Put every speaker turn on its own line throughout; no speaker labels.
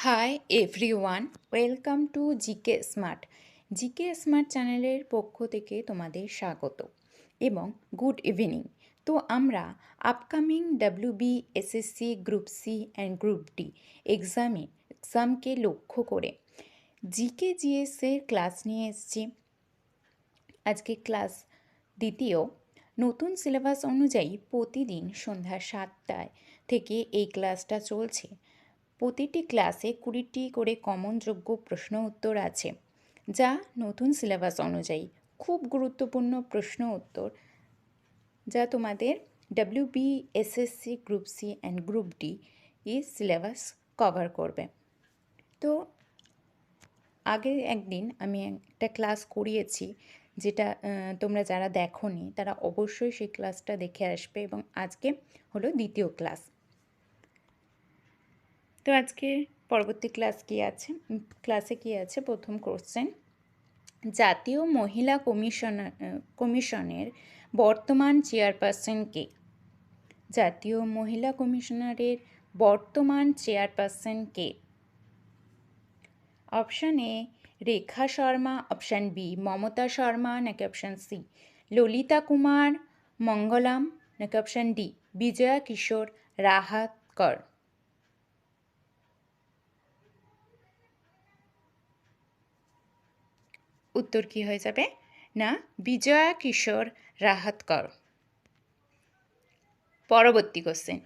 Hi everyone, welcome to GK smart. GK smart চ্যানেলের পক্ষ থেকে তোমাদের স্বাগত এবং গুড ইভিনিং। তো আমরা upcoming SSC group C and group D এক্সামকে লক্ষ্য করে জিকে জিএসের ক্লাস নিয়ে এসেছি। আজকে ক্লাস দ্বিতীয়। নতুন সিলেবাস অনুযায়ী প্রতিদিন সন্ধ্যা 7টায় থেকে এই ক্লাসটা চলছে। প্রতিটি ক্লাসে 20টি করে কমনযোগ্য প্রশ্ন উত্তর আছে, যা নতুন সিলেবাস অনুযায়ী খুব গুরুত্বপূর্ণ প্রশ্ন উত্তর, যা তোমাদের SSC group C and group D এই সিলেবাস কভার করবে। তো আগে একদিন আমি একটা ক্লাস করিয়েছি, যেটা তোমরা যারা দেখোনি তারা অবশ্যই সেই ক্লাসটা দেখে আসবে, এবং আজকে হলো দ্বিতীয় ক্লাস। তো আজকে পরবর্তী ক্লাসে কি আছে? প্রথম কোশ্চেন, জাতীয় মহিলা কমিশনের বর্তমান চেয়ারপারসন কে? জাতীয় মহিলা কমিশনারের বর্তমান চেয়ারপারসন কে? Option A Rekha Sharma, option B Mamata Sharma, নাকি অপশান সি ললিতা কুমার মঙ্গলম, নাকি অপশান ডি বিজয়া কিশোর রাহাতকর? উত্তর কি হয়ে যাবে? না, বিজয়া কিশোর রাহাতকর। পরবর্তী কোশ্চেন,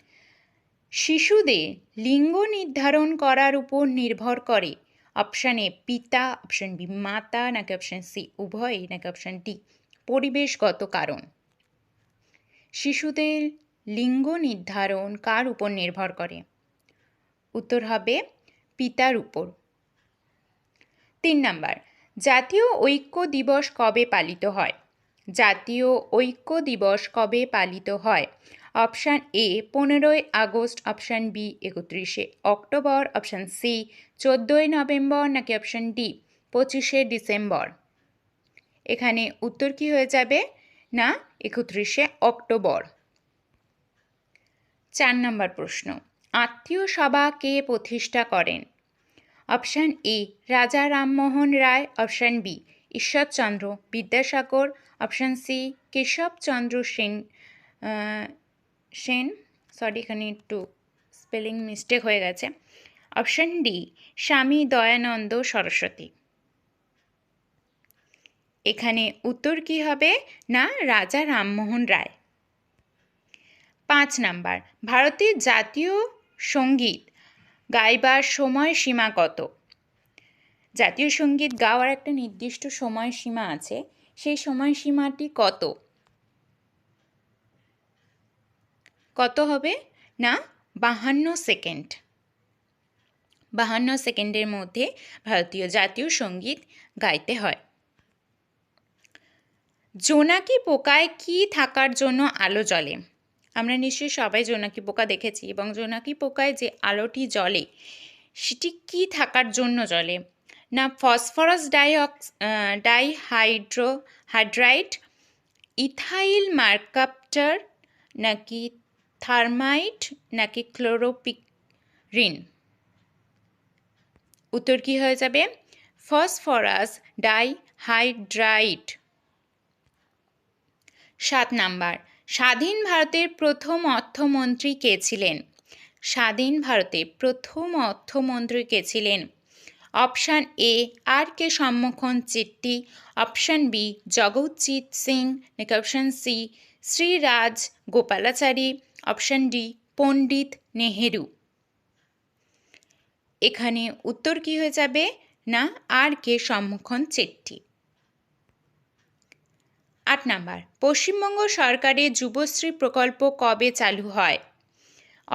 শিশুদের লিঙ্গ নির্ধারণ করার উপর নির্ভর করে অপশান এ পিতা, অপশান বি মাতা, নাকি অপশান সি উভয়ই, নাকি অপশান ডি পরিবেশগত কারণ? শিশুদের লিঙ্গ নির্ধারণ কার উপর নির্ভর করে? উত্তর হবে পিতার উপর। 3 নাম্বার, জাতীয় ঐক্য দিবস কবে পালিত হয়? জাতীয় ঐক্য দিবস কবে পালিত হয়? অপশান এ 15ই আগস্ট, অপশান বি 31শে অক্টোবর, অপশান সি 14ই নভেম্বর, নাকি অপশান ডি 25শে ডিসেম্বর? এখানে উত্তর কি হয়ে যাবে? না, 31শে অক্টোবর। 4 নম্বর প্রশ্ন, আত্মীয় সভা কে প্রতিষ্ঠা করেন? Option A Raja Rammohan Roy, option B Ishwarchandra Vidyasagar, option C Keshabchandra Sen, এখানে একটু স্পেলিং মিস্টেক হয়ে গেছে, অপশান ডি স্বামী দয়ানন্দ সরস্বতী। এখানে উত্তর কি হবে? না, রাজা রামমোহন রায়। 5 নাম্বার, ভারতের জাতীয় সঙ্গীত গাইবার সময়সীমা কত? জাতীয় সঙ্গীত গাওয়ার একটা নির্দিষ্ট সময়সীমা আছে, সেই সময়সীমাটি কত? কত হবে? না, 52 সেকেন্ড। 52 সেকেন্ডের মধ্যে ভারতীয় জাতীয় সঙ্গীত গাইতে হয়। জোনাকি পোকায় কি থাকার জন্য আলো জ্বলে? আমরা নিশ্চয়ই সবাই জোনাকি পোকা দেখেছি, এবং জোনাকি পোকায় যে আলোটি জ্বলে সেটি কি থাকার জন্য জ্বলে? না, ফসফরাস ডাইহাইড্রাইড, ইথাইল মার্কাপ্টার, নাকি থার্মাইট, নাকি ক্লোরোপিরিন? উত্তর কি হয়ে যাবে? ফসফরাস ডাইহাইড্রাইড। 7 নাম্বার, স্বাধীন ভারতের প্রথম অর্থমন্ত্রী কে ছিলেন? স্বাধীন ভারতের প্রথম অর্থমন্ত্রী কে ছিলেন? Option A R K Shanmukham Chetty, option B Jagatjit Singh, নাকি option C Sriraj Gopalachari, option D Pandit Nehru? এখানে উত্তর কি হয়ে যাবে? না, R K Shanmukham Chetty. 8 number, Paschimbanga সরকারের যুবশ্রী প্রকল্প কবে চালু হয়?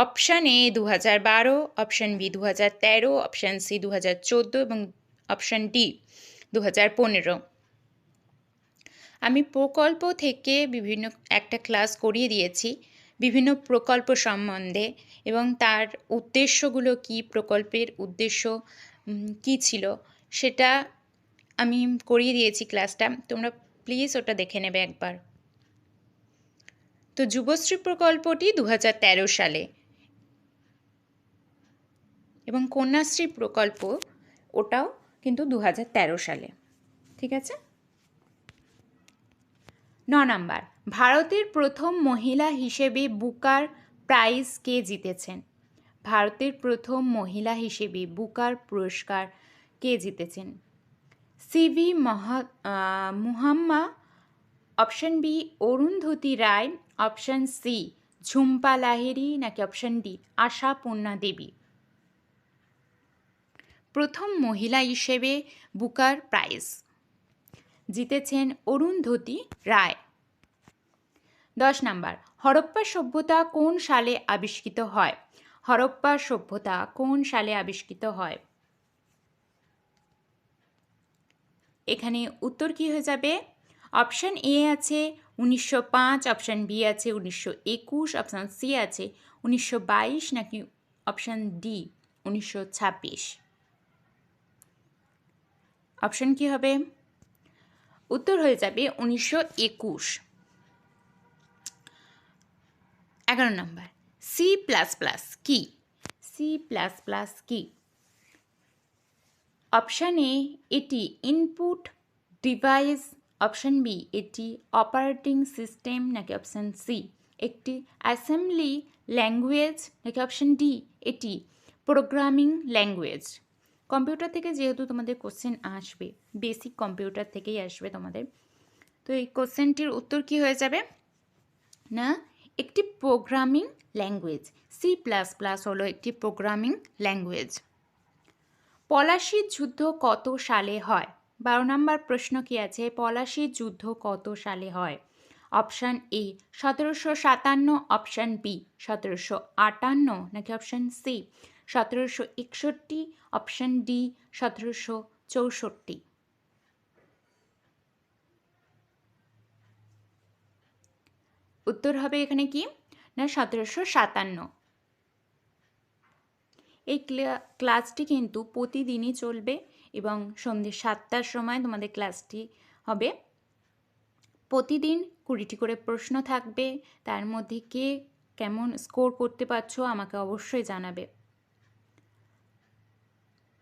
Option A 2012, option B 2013, option C 2014 এবং অপশান ডি 2015। আমি প্রকল্প থেকে একটা ক্লাস করিয়ে দিয়েছি বিভিন্ন প্রকল্প সম্বন্ধে, এবং তার উদ্দেশ্যগুলো কি, প্রকল্পের উদ্দেশ্য কি ছিল সেটা আমি করিয়ে দিয়েছি ক্লাসটা, তোমরা প্লিজ ওটা দেখে নেবে একবার। তো যুবশ্রী প্রকল্পটি 2013 সালে, এবং কন্যাশ্রী প্রকল্প ওটাও কিন্তু 2013 সালে। ঠিক আছে। 9 নাম্বার, ভারতের প্রথম মহিলা হিসেবে বুকার প্রাইজ কে জিতেছেন? ভারতের প্রথম মহিলা হিসেবে বুকার পুরস্কার কে জিতেছেন? CV মুহাম্মা, option B Arundhati Roy, option C Jhumpa Lahiri, নাকি অপশন ডি আশাপূর্ণা দেবী? প্রথম মহিলা হিসেবে বুকার প্রাইজ জিতেছেন অরুন্ধতী রায়। 10 নাম্বার, হরপ্পা সভ্যতা কোন সালে আবিষ্কৃত হয়? হরপ্পা সভ্যতা কোন সালে আবিষ্কৃত হয়? এখানে উত্তর কি হয়ে যাবে? অপশন এ আছে 1905, অপশন বি আছে 1921, অপশন সি আছে 1922, নাকি অপশন ডি 1926? অপশন কি হবে? উত্তর হয়ে যাবে 1921। 11 নম্বর, সি প্লাস প্লাস কি? সি প্লাস প্লাস কি? অপশন এ এটি ইনপুট ডিভাইস, অপশন বি এটি অপারেটিং সিস্টেম, নাকি অপশন সি একটি অ্যাসেম্বলি ল্যাঙ্গুয়েজ, নাকি অপশন ডি এটি প্রোগ্রামিং ল্যাঙ্গুয়েজ? কম্পিউটার থেকে যেহেতু তোমাদের কোশ্চেন আসবে, বেসিক কম্পিউটার থেকেই আসবে তোমাদের, তো এই কোশ্চেনটির উত্তর কি হয়ে যাবে না একটি programming language. C plus plus হলো একটি প্রোগ্রামিং ল্যাঙ্গুয়েজ। পলাশির যুদ্ধ কত সালে হয়? 12 নম্বর প্রশ্ন কি আছে? পলাশির যুদ্ধ কত সালে হয়? অপশান এ 1757, অপশান বি 1758, নাকি অপশান সি 1761, অপশান ডি 1764? উত্তর হবে এখানে কি না 1757। এই ক্লাসটি কিন্তু প্রতিদিনই চলবে এবং সন্ধ্যে 7টার সময় তোমাদের ক্লাসটি হবে। প্রতিদিন 20টি করে প্রশ্ন থাকবে, তার মধ্যে কে কেমন স্কোর করতে পারছো আমাকে অবশ্যই জানাবে।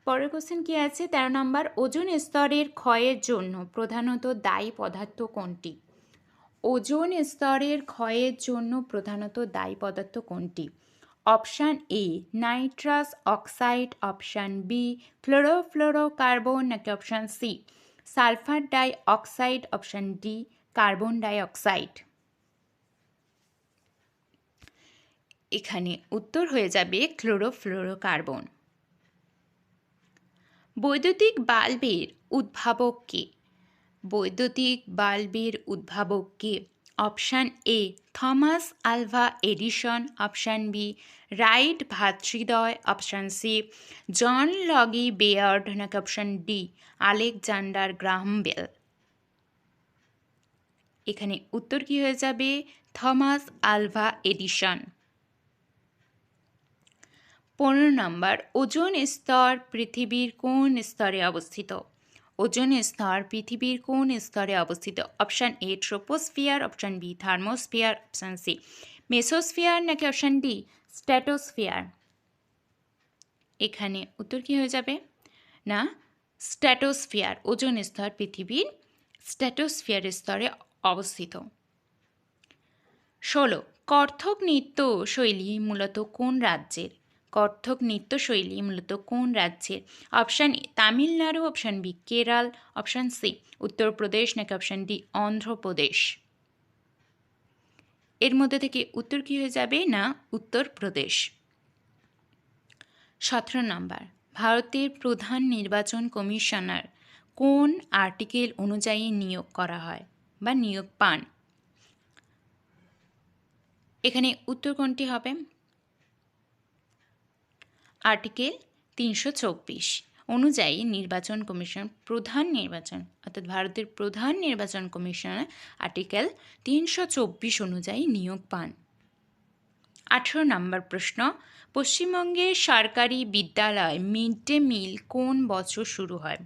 পরের কোশ্চেন কি আছে? 13 নম্বর, ওজোন স্তরের ক্ষয়ের জন্য প্রধানত দায়ী পদার্থ কোনটি? ওজোন স্তরের ক্ষয়ের জন্য প্রধানত দায়ী পদার্থ কোনটি? Option A nitrous oxide, option B chlorofluorocarbon, নাকি option C sulphur dioxide, option D carbon dioxide? এখানে উত্তর হয়ে যাবে ক্লোরোফ্লোরোকার্বন। বৈদ্যুতিক বাল্বের উদ্ভাবক কে? বৈদ্যুতিক বাল্বের উদ্ভাবক কে? Option A Thomas Alva Edison, option B Wright ভ্রাতৃদ্বয়, option C John Logie Baird, নাকি option D Alexander Graham Bell? এখানে উত্তর কি হয়ে যাবে? Thomas Alva Edison. 15 number, ozone স্তর পৃথিবীর কোন স্তরে অবস্থিত? ওজোন স্তর পৃথিবীর কোন স্তরে অবস্থিত? Option A troposphere, option B thermosphere, option C mesosphere, নাকি অপশান ডি স্ট্র্যাটোস্ফিয়ার? এখানে উত্তর কি হয়ে যাবে না স্ট্র্যাটোস্ফিয়ার। ওজোন স্তর পৃথিবীর স্ট্র্যাটোস্ফিয়ার স্তরে অবস্থিত। 16, কত্থক নৃত্য শৈলী মূলত কোন রাজ্যের? কত্থক নৃত্যশৈলী মূলত কোন রাজ্যের? Option A Tamil Nadu, option B Kerala, option C Uttar Pradesh, নাকি অপশান ডি অন্ধ্রপ্রদেশ? এর মধ্যে থেকে উত্তর কী হয়ে যাবে না উত্তরপ্রদেশ। 17 নম্বর, ভারতের প্রধান নির্বাচন কমিশনার কোন আর্টিকেল অনুযায়ী নিয়োগ করা হয় বা নিয়োগ পান? এখানে উত্তর কোনটি হবে? আর্টিকেল 324 অনুযায়ী নির্বাচন কমিশন প্রধান নির্বাচন অর্থাৎ ভারতের প্রধান নির্বাচন কমিশনার আর্টিকেল 324 অনুযায়ী নিয়োগ পান। 18 নম্বর প্রশ্ন, পশ্চিমবঙ্গের সরকারি বিদ্যালয় মিড ডে মিল কোন বছর শুরু হয়?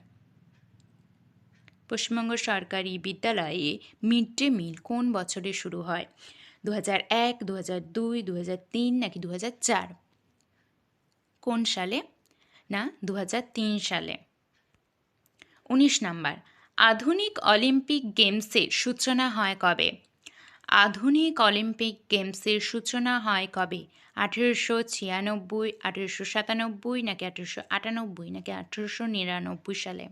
পশ্চিমবঙ্গ সরকারি বিদ্যালয়ে মিড ডে মিল কোন বছরে শুরু হয়? 2001, 2002, 2003, নাকি 2004? কোন সালে না 2003 সালে? 19 নাম্বার, আধুনিক অলিম্পিক গেমসের সূচনা হয় কবে? আধুনিক অলিম্পিক গেমসের সূচনা হয় কবে? 1896, 1897 নাকি 1898 নাকি 1899 সালে?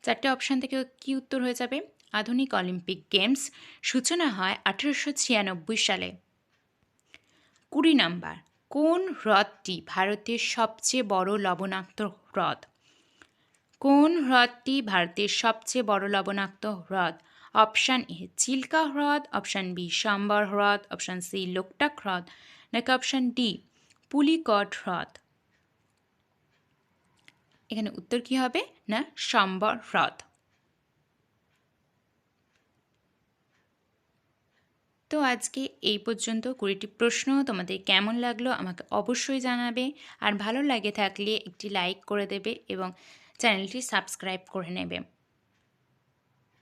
চারটে অপশান থেকে কি উত্তর হয়ে যাবে? আধুনিক অলিম্পিক গেমস সূচনা হয় 1896 সালে। 20 নাম্বার, কোন হ্রদটি ভারতের সবচেয়ে বড় লবণাক্ত হ্রদ? কোন হ্রদটি ভারতের সবচেয়ে বড় লবণাক্ত হ্রদ? অপশান এ চিল্কা হ্রদ, অপশান বি সাম্বার হ্রদ, অপশান সি লোকটাক হ্রদ নাকি অপশান ডি পুলিকট হ্রদ? এখানে উত্তর কি হবে? না সাম্বার হ্রদ। তো আজকে এই পর্যন্ত 20টি প্রশ্ন তোমাদের কেমন লাগলো আমাকে অবশ্যই জানাবে, আর ভালো লাগে থাকলে একটি লাইক করে দেবে এবং চ্যানেলটি সাবস্ক্রাইব করে নেবে।